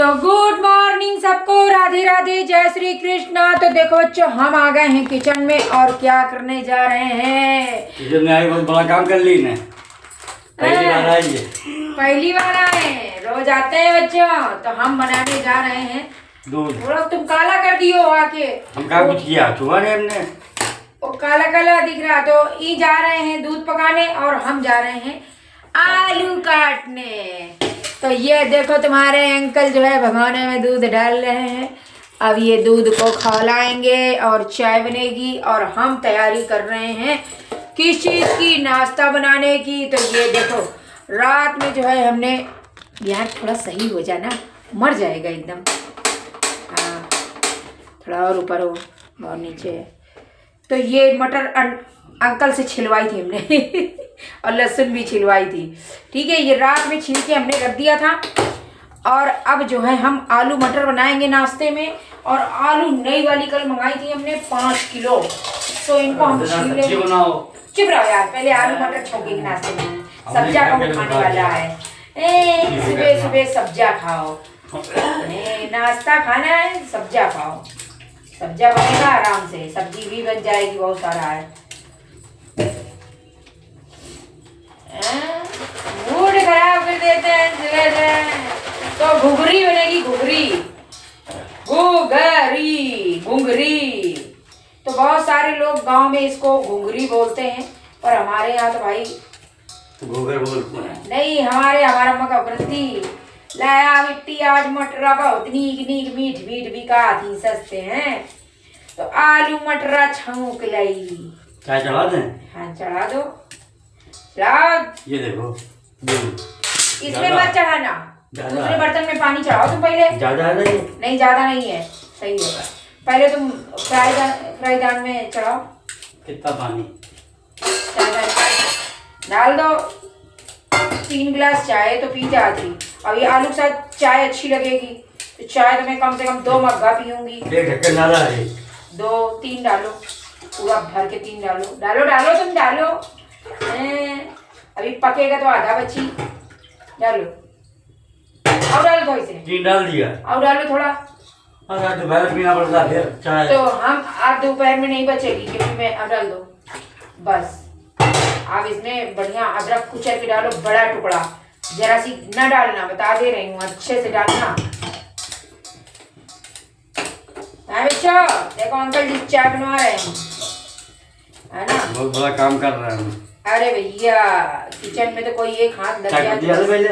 तो good morning सबको, राधे राधे, जय श्री कृष्णा। तो देखो बच्चों, हम आ गए हैं किचन में और क्या करने जा रहे हैं। किचन में आई बहुत बड़ा काम कर ली ने। पहली बार आई है। पहली बार आए हैं, रोज आते हैं बच्चों। तो हम बनाने जा रहे हैं दूध। थोड़ा तुम काला कर दियो आके। हम क्या कुछ किया छुआ नहीं हमने। वो काला काला दिख रहा। तो ये जा रहे हैं दूध पकाने और हम जा रहे हैं आलू काटने। तो ये देखो तुम्हारे अंकल जो है भगोने में दूध डाल रहे हैं। अब ये दूध को खौलाएंगे और चाय बनेगी और हम तैयारी कर रहे हैं किस चीज़ की, नाश्ता बनाने की। तो ये देखो रात में जो है हमने, यार थोड़ा सही हो जाना, मर जाएगा एकदम। हाँ थोड़ा और ऊपर हो और नीचे। तो ये मटर अंकल से छिलवाई थी हमने और लहसुन भी छिलवाई थी। ठीक है, ये रात में छील के हमने रख दिया था। और अब जो है हम आलू मटर बनाएंगे नाश्ते में। और आलू नई वाली कल मंगाई थी हमने 5 किलो। तो इनको हम छील लेंगे। चुप रहो यार, पहले आलू मटर छोंकेंगे नाश्ते में। सब्जा कौन खाने वाला है? सुबह सुबह सब्जा खाओ। नाश्ता खाना है, सब्जा खाओ। सब्जा बनेगा आराम से, सब्जी भी बन जाएगी, बहुत सारा है। मूड खराब कर देते हैं। तो घुघरी बनेगी, घुघरी घुघरी घुंघरी। तो बहुत सारे लोग गांव में इसको घुंघरी बोलते हैं, पर हमारे यहाँ तो भाई घुघर बोलते हैं। नहीं, हमारा मका प्रति लाया मिट्टी आज मटरा बहुत नीक नीक मीठ मीठ बिका थी, सस्ते हैं। तो आलू मटरा छौंक लाई। चाय चढ़ा दें? हाँ चढ़ा दो। चढ़ाओ। ये देखो इसमें मत चढ़ाना, दूसरे बर्तन में पानी चढ़ाओ तुम पहले। ज्यादा है नहीं? नहीं ज्यादा नहीं है, सही है। पहले तुम फ्राई दान में चढ़ाओ। कितना पानी? डाल दो। 3 गिलास चाय तो पी जाती। अब ये आलू के साथ चाय अच्छी लगेगी, तो चाय तो मैं कम से कम 2 मग्गा पीऊंगी। एक ढक्कन डाला है। 2-3 डालो, पूरा भर के 3 डालो। डालो डालो तुम डालो। अभी पकेगा तो आधा बची। डालो और डालो थोड़ी से। 3 डाल दिया और डालो थोड़ा। हाँ दोपहर पीना पड़ता है फिर चाय। तो हम आप दोपहर में नहीं बचेगी, क्योंकि मैं अब डाल दो बस। आप इसमें बढ़िया अदरक कुचल के डालो, बड़ा टुकड़ा। जरा सी न डालना, बता दे रही हूँ, अच्छे से डालना। देखो अंकल जी चाय बनवा रहे हैं, है ना। बहुत बड़ा काम कर रहे हैं। अरे भैया किचन में तो कोई एक हाथ लग जाए। पहले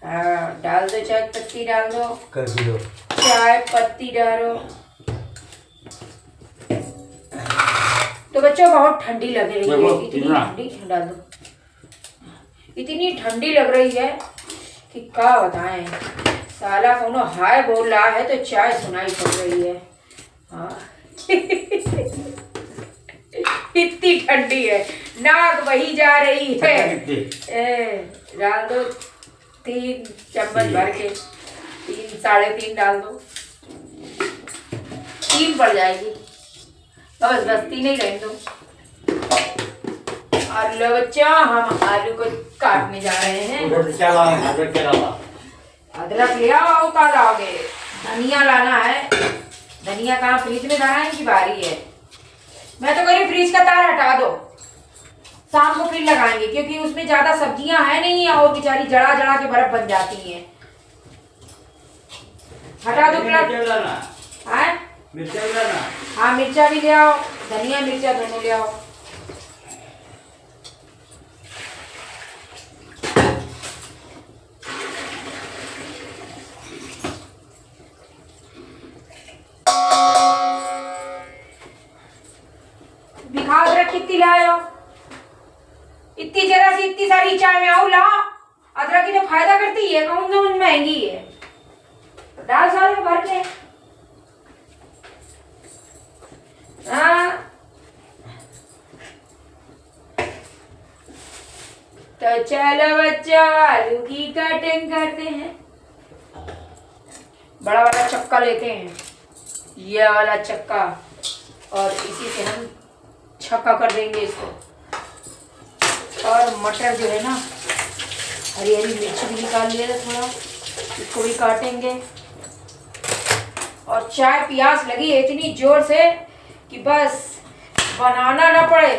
हाँ डाल दो, चाय पत्ती डाल दो, कर दियो। चाय पत्ती डालो। तो बच्चों बहुत ठंडी लग रही है, इतनी ठंडी। डाल दो। इतनी ठंडी लग रही है कि क्या बताएं। साला कोनो हाय बोल रहा है तो चाय सुनाई पड़ रही है। हाँ इतनी ठंडी है, नाक बही जा रही है। डाल दो 3 चम्मच भर के, 3 साढ़े 3 डाल दो। 3 पड़ जाएगी बस, 3 ही रहने दो। और लो बच्चा, हम आलू को काटने जा रहे हैं। अदरक ले आओ, का लाओगे? धनिया लाना है। धनिया कहाँ, फ्रिज में लाना है कि बारी है? मैं तो कह रही फ्रिज का तार हटा दो, शाम को फिर लगाएंगे, क्योंकि उसमें ज्यादा सब्जियां है नहीं है और बेचारी जड़ा जड़ा के बर्फ बन जाती हैं। हटा दो प्लग। हाँ मिर्चा भी ले आओ, धनिया मिर्चा दोनों ले आओ। दिखाओ अदरक कितनी लाए हो? इतनी जरा सी, इतनी सारी चाय में आओ लाओ। अदरक की तो फायदा करती है, कहूँ तो महंगी है। तो डाल सारे भर के। हाँ तो चलो बच्चों, आलू की कटिंग करते हैं। बड़ा वाला चक्का लेते हैं, ये वाला चक्का, और इसी से हम छक्का कर देंगे इसको। और मटर जो है ना, हरी हरी मिर्च भी निकाल लिया था थोड़ा, इसको भी काटेंगे। और चाय प्यास लगी है इतनी जोर से कि बस बनाना ना पड़े,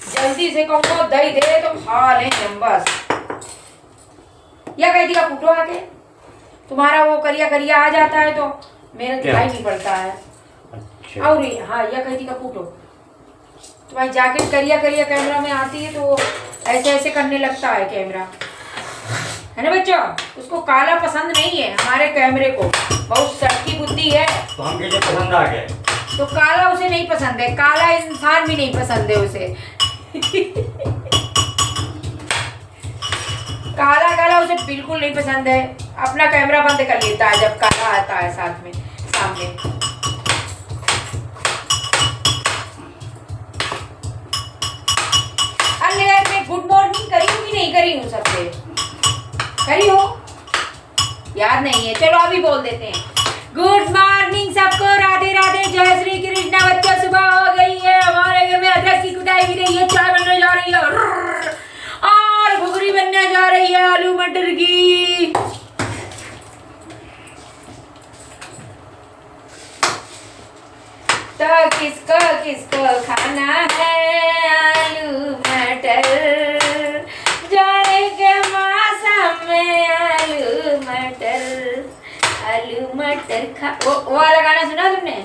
जल्दी से कहूँ दही दे तो खा लें हम बस। या कही का कूटो आके, तुम्हारा वो करिया करिया आ जाता है तो मेरा दिखाई नहीं पड़ता है। अच्छा। और हाँ, या कही का कूटो, तुम्हारी जैकेट करिया करिया कैमरा में आती है तो ऐसे ऐसे करने लगता है कैमरा, है ना बच्चों। उसको काला पसंद नहीं है, हमारे कैमरे को बहुत सटकी बुद्धि है। तो हम कैसे पसंद आ गए? तो काला उसे नहीं पसंद है, काला इंसान भी नहीं पसंद है उसे। काला काला उसे बिल्कुल नहीं पसंद है, अपना कैमरा बंद कर लेता है जब काला आता है साथ में सामने। अरे यार, मैं गुड मॉर्निंग करी हूँ कि नहीं करी हूँ सबसे? करी हो? याद नहीं है, चलो अभी बोल देते हैं। गुड मॉर्निंग सबको, राधे राधे, जय श्री कृष्ण। बच्चों सुबह हो गई है, हमारे घर में अदरक की कुटाई भी रही है, चाय बनने जा रही है और घुघरी बनने जा रही है आलू मटर की। तो किसको किसको खाना है आलू मटर, जाड़े के मौसम में आलू मटर, आलू मटर खा। वो वाला गाना सुना तुमने?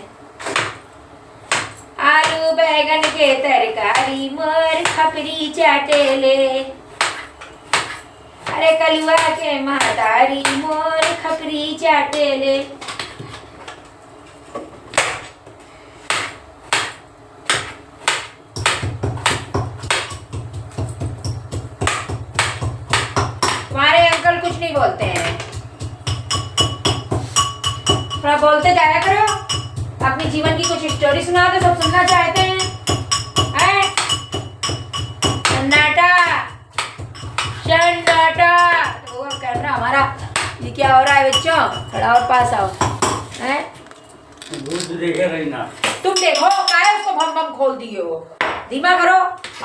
आलू बैगन के तरकारी मोर खपरी चाटेले, अरे कलुआ के महतारी मोर खपरी चाटेले। तुम्हारे अंकल कुछ नहीं बोलते हैं, थोड़ा बोलते जाया करो, अपनी जीवन की कुछ स्टोरी सुना दो, सब सुनना चाहते हैं। सन्नाटा सन्नाटा। तो वो कैमरा हमारा, ये क्या हो रहा है बच्चों? थोड़ा और पास आओ। हैं? दूध देखे रही ना, तुम देखो काहे उसको भम भम खोल दिए हो, धीमा करो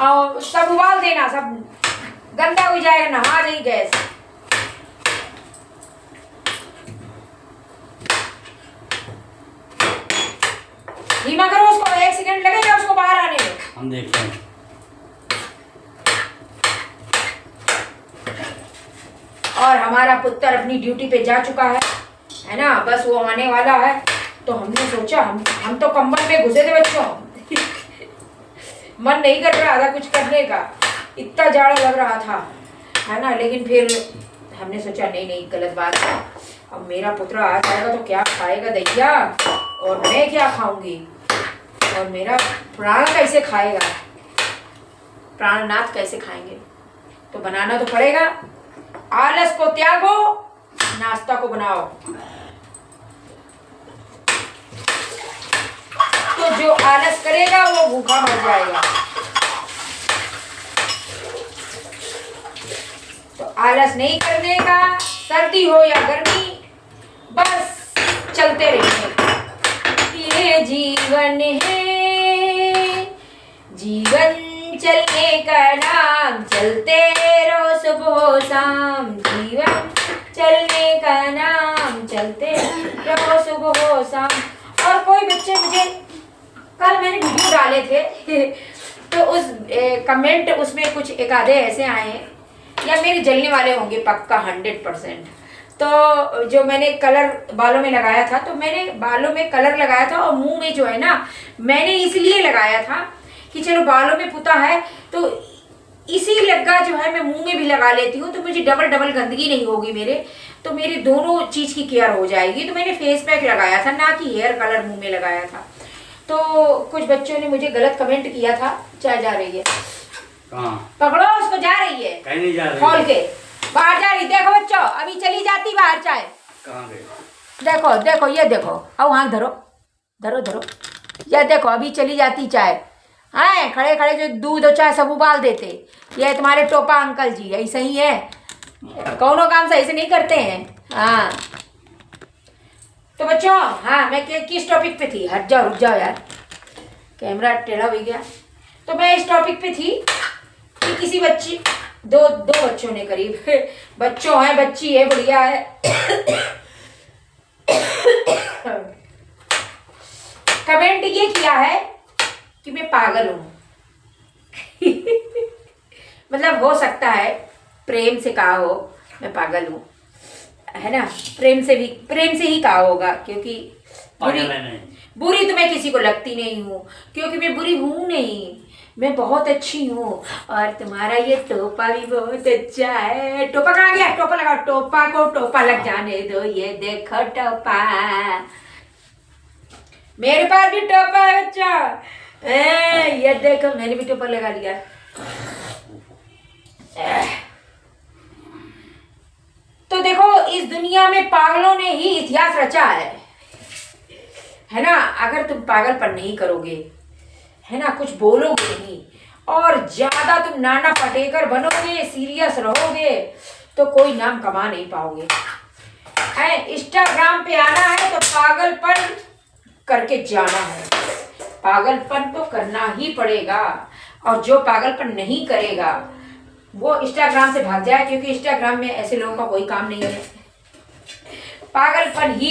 और सब उबाल देना, सब गंदा हो जाएगा, नहा जाएगी गैस। धीमा करो उसको, 1 सेकंड लगेगा उसको बाहर आने में। हम देखते हैं। और हमारा पुत्र अपनी ड्यूटी पे जा चुका है ना, बस वो आने वाला है। तो हमने सोचा, हम तो कंबल में घुसे थे बच्चों। मन नहीं कर रहा था कुछ करने का, इतना जाड़ा लग रहा था, है ना। लेकिन फिर हमने सोचा नहीं नहीं, गलत बात है। अब मेरा पुत्र आ जाएगा तो क्या खाएगा दैया, और मैं क्या खाऊंगी, और मेरा प्राण कैसे खाएगा, प्राणनाथ कैसे खाएंगे। तो बनाना तो पड़ेगा। आलस को त्यागो, नाश्ता को बनाओ। तो जो आलस करेगा वो भूखा मर जाएगा। तो आलस नहीं करने का, सर्दी हो या गर्मी, बस चलते रहेंगे। ये जीवन है, जीवन चलने का नाम, चलते रहो सुबह शाम। जीवन चलने का नाम, चलते रहो सुबह शाम। और कोई बच्चे मुझे, कल मैंने वीडियो डाले थे तो उस कमेंट उसमें कुछ एक आधे ऐसे आए हैं, या मेरे जलने वाले होंगे पक्का 100%। तो जो मैंने कलर बालों में लगाया था, तो मैंने बालों में कलर लगाया था और मुंह में जो है ना, मैंने इसलिए लगाया था कि चलो बालों में पुता है तो इसी लग्गा जो है मैं मुंह में भी लगा लेती हूँ, तो मुझे डबल डबल गंदगी नहीं होगी मेरे, तो मेरी दोनों चीज़ की केयर हो जाएगी। तो मैंने फेस पैक लगाया था, ना कि हेयर कलर मुंह में लगाया था। तो कुछ बच्चों ने मुझे गलत कमेंट किया था। चाय जा रही है, पकड़ो उसको, जा रही है, कहीं नहीं जा रही, खोल के बाहर जा रही। देखो बच्चों, अभी चली जाती बाहर चाय। कहाँ गए? देखो देखो, ये देखो, आओ वहाँ धरो धरो धरो, ये देखो अभी चली जाती चाय। हाँ, खड़े खड़े जो दूध और चाय सब उबाल देते, ये तुम्हारे टोपा अंकल जी ऐसे ही है, कौनो काम सही से नहीं करते हैं। हाँ तो बच्चों, हाँ मैं किस टॉपिक पे थी? हट जाओ, रुक जाओ यार, कैमरा टेढ़ा हो गया। तो मैं इस टॉपिक पे थी कि किसी बच्ची, दो बच्चों ने, करीब बच्चों है, बच्ची है, बढ़िया है। कमेंट ये किया है कि मैं पागल हूँ। मतलब हो सकता है प्रेम से कहा हो मैं पागल हूँ, है ना, प्रेम से ही कहा होगा, क्योंकि बुरी तो मैं किसी को लगती नहीं हूँ, क्योंकि मैं बुरी हूँ नहीं, मैं बहुत अच्छी हूँ। और तुम्हारा ये टोपा भी बहुत अच्छा है। टोपा कहाँ गया? टोपा लगाओ, टोपा को टोपा लग जाने दो। ये देखो टोपा, मेरे पास भी टोपा है बच्चा। ये देखो मैंने भी टोपा लगा लिया। तो देखो इस दुनिया में पागलों ने ही इतिहास रचा है ना। अगर तुम पागलपन नहीं करोगे, है ना, कुछ बोलोगे नहीं और ज्यादा तुम नाना पटेकर बनोगे, सीरियस रहोगे, तो कोई नाम कमा नहीं पाओगे। इंस्टाग्राम पे आना है तो पागलपन करके जाना है, पागलपन तो करना ही पड़ेगा। और जो पागलपन नहीं करेगा वो इंस्टाग्राम से भाग जाए, क्योंकि इंस्टाग्राम में ऐसे लोगों का कोई काम नहीं है। पागलपन ही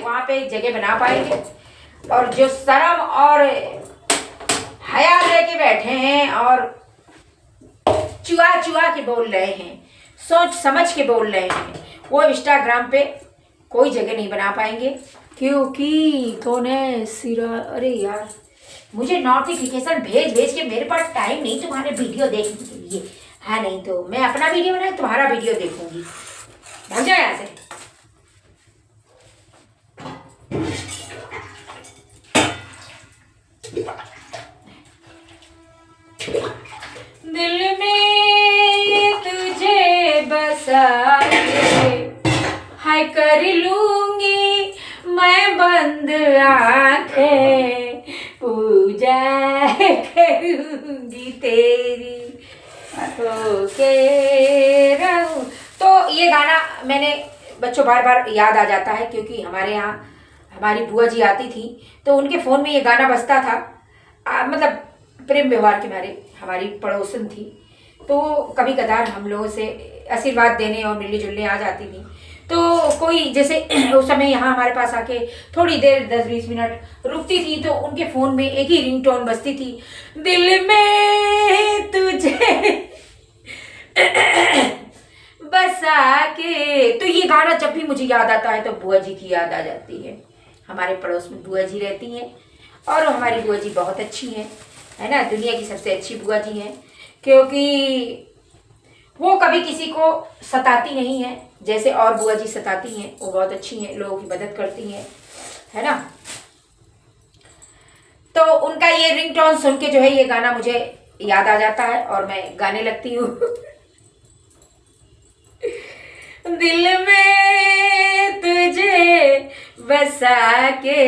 वहाँ पे जगह बना पाएंगे। और जो शर्म और हया लेके बैठे हैं और चुआ के बोल रहे हैं, सोच समझ के बोल रहे हैं, वो इंस्टाग्राम पे कोई जगह नहीं बना पाएंगे। क्योंकि कौन है सिरा, अरे यार मुझे नोटिफिकेशन भेज के मेरे पास टाइम नहीं तुम्हारे वीडियो देखने के लिए है। नहीं तो मैं अपना वीडियो बनाए तुम्हारा वीडियो देखूंगी। भाग जाओ यहाँ से। दिल में तुझे बसा के हाय कर लूंगी मैं बंद आंखें, पूजा करूंगी तेरी होके रहूं। तो ये गाना मैंने बच्चों बार बार याद आ जाता है, क्योंकि हमारे यहाँ हमारी बुआ जी आती थी तो उनके फ़ोन में ये गाना बजता था। मतलब प्रेम व्यवहार के मारे हमारी पड़ोसन थी, तो कभी कदार हम लोगों से आशीर्वाद देने और मिलने जुलने आ जाती थी। तो कोई जैसे उस समय यहाँ हमारे पास आके थोड़ी देर 10-20 मिनट रुकती थी तो उनके फ़ोन में एक ही रिंगटोन बजती थी, दिल में तुझे बसा के। तो ये गाना जब भी मुझे याद आता है तो बुआ जी की याद आ जाती है। हमारे पड़ोस में बुआ जी रहती हैं और हमारी बुआ जी बहुत अच्छी हैं, है ना, दुनिया की सबसे अच्छी बुआ जी हैं, क्योंकि वो कभी किसी को सताती नहीं है जैसे और बुआ जी सताती हैं। वो बहुत अच्छी हैं, लोगों की मदद करती हैं, है ना। तो उनका ये रिंगटोन सुन के जो है ये गाना मुझे याद आ जाता है और मैं गाने लगती हूँ। दिल में तुझे बसा के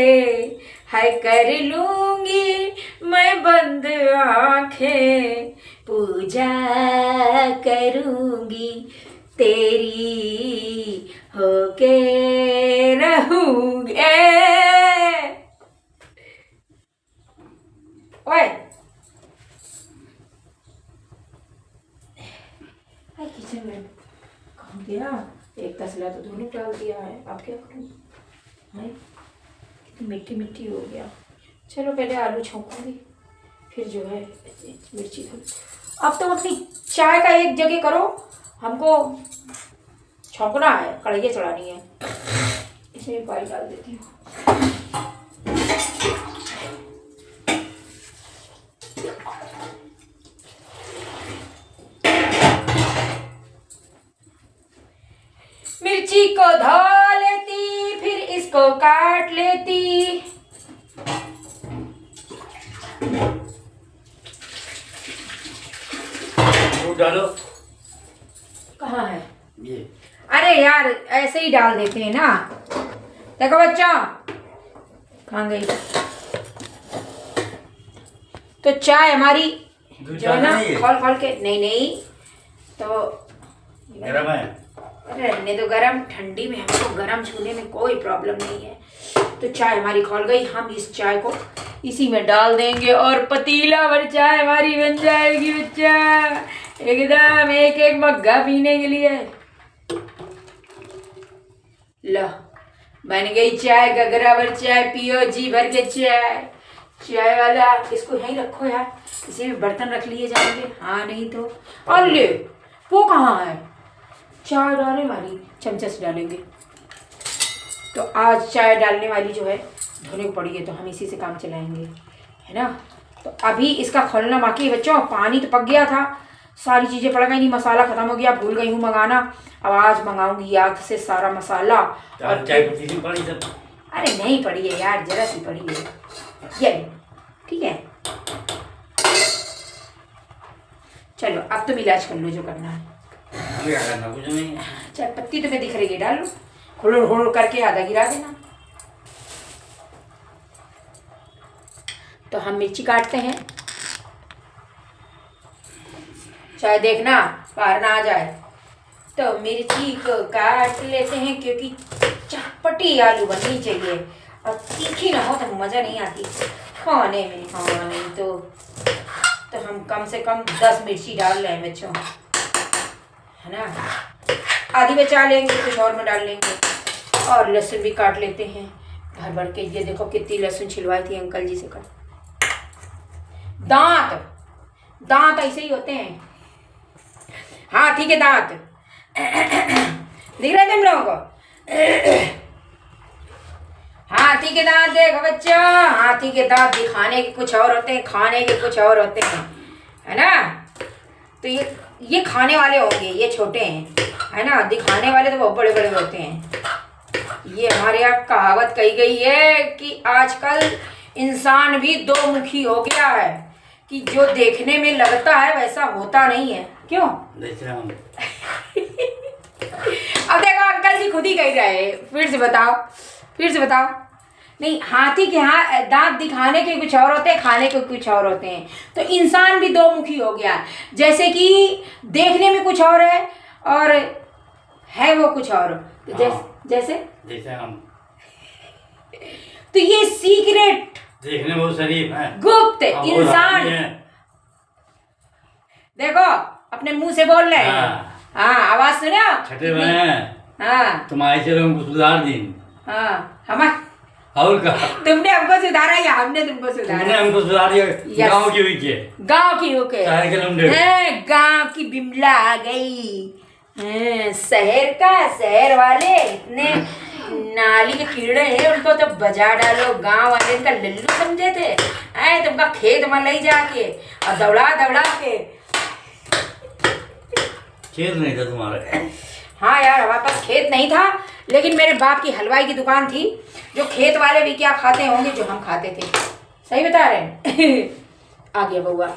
हाय कर लूंगी मैं बंद आंखें, पूजा करूंगी तेरी होके रहूंगी। ओए किचन में कहाँ गया? एक तसला तो दोनों डाल दिया है, अब क्या करूँ? मिट्टी मिट्टी हो गया। चलो पहले आलू छौंकूंगी, फिर जो है मिर्ची धो। अब तो अपनी चाय का एक जगह करो, हमको छौंकना है, कढ़ाई चढ़ानी है। इसमें पानी डाल देती हूँ। मिर्ची को धो लेती, फिर इसको काट लेती। वो डालो। कहाँ है ये? अरे यार ऐसे ही डाल देते हैं ना। देखो बच्चा कहाँ गई? तो चाय हमारी जो है ना खोल के, नहीं तो गरम है। रहने दो गरम, ठंडी में हमको गरम छूने में कोई प्रॉब्लम नहीं है। तो चाय हमारी खौल गई, हम इस चाय को इसी में डाल देंगे और पतीला भर चाय हमारी बन जाएगी बच्चा, एकदम एक एक मग्गा पीने के लिए। लो बन गई चाय, गगरावर चाय पियो, जी भर के चाय। चाय वाला इसको यहीं रखो यार, किसी भी बर्तन रख लिए जाएंगे। हाँ नहीं तो। और ले, वो कहाँ है? चाय डालने वाली चमचे से डालेंगे। तो आज चाय डालने वाली जो है धोने को पड़ी है, तो हम इसी से काम चलाएंगे, है ना। तो अभी इसका खोलना बाकी है बच्चों। पानी तो पक गया था, सारी चीज़ें पड़ गई, नहीं मसाला ख़त्म हो गया, भूल गई हूँ मंगाना। अब आज मंगाऊंगी याद से सारा मसाला। और चाय पत्ती नहीं पड़ी सब? अरे नहीं पड़ी है यार, जरा सी पड़ी है ये, ठीक है। चलो अब तुम इलाज कर लो जो करना है। हमें क्या करना, कुछ नहीं। चाय पत्ती तुम्हें दिख रही है, डाल लो, हुड़ हुड़ करके आधा गिरा देना। तो हम मिर्ची काटते हैं। चाहे देखना बाहर ना आ जाए। तो मिर्ची को काट लेते हैं, क्योंकि चटपटी आलू बननी चाहिए और तीखी ना हो तो मज़ा नहीं आती खाने में। हाँ नहीं तो हम कम से कम 10 मिर्ची डाल रहे हैं बच्चों, है ना। आधी बचा लेंगे, कुछ और में डाल लेंगे। और लहसुन भी काट लेते हैं भर भर के। ये देखो कितनी लहसुन छिलवाई थी अंकल जी से कल। दांत ऐसे ही होते हैं। हाँ ठीक है, दांत दिख रहे तुम लोगों को? हाथी के दांत देखो बच्चों, हाथी के दांत दिखाने के कुछ और होते हैं, खाने के कुछ और होते हैं, है ना। तो ये खाने वाले होंगे, ये छोटे हैं, है ना। दिखाने वाले तो बहुत बड़े बड़े होते हैं। ये हमारे यहाँ कहावत कही गई है कि आजकल इंसान भी दो मुखी हो गया है, कि जो देखने में लगता है वैसा होता नहीं है। क्यों? देख रहा हूँ। अब देखो अंकल जी खुद ही कह रहे, फिर से बताओ। नहीं, हाथी के दांत दिखाने के कुछ और होते हैं, खाने के कुछ और होते हैं। तो इंसान भी दो मुखी हो गया, जैसे कि देखने में कुछ और है और है वो कुछ और। तो जैसे हम तो ये सीक्रेट, देखने में वो शरीफ है, गुप्त इंसान देखो अपने मुंह से बोल रहे हैं। हाँ आवाज सुनो, छठे में हैं। हाँ तुम आए चलो हमको सुधार दिन। हाँ हमारे और का तुमने हमको सुधारा या हमने तुमको सुधारा? तुमने हमको सुधार दिया। गाँव की हुई के, गाँव की होके शहर के लुंडे, गाँव की बिमला आ गई। शहर वाले इतने नाली के कीड़े हैं, उनको तो बजा डालो। गाँव वाले इनका लल्लू समझे थे। तुमका खेत में ले जाके और दौड़ा के। खेत नहीं था तुम्हारे? हाँ यार हमारे पास खेत नहीं था, लेकिन मेरे बाप की हलवाई की दुकान थी। जो खेत वाले भी क्या खाते होंगे जो हम खाते थे। सही बता रहे हैं। आ गया बउआ।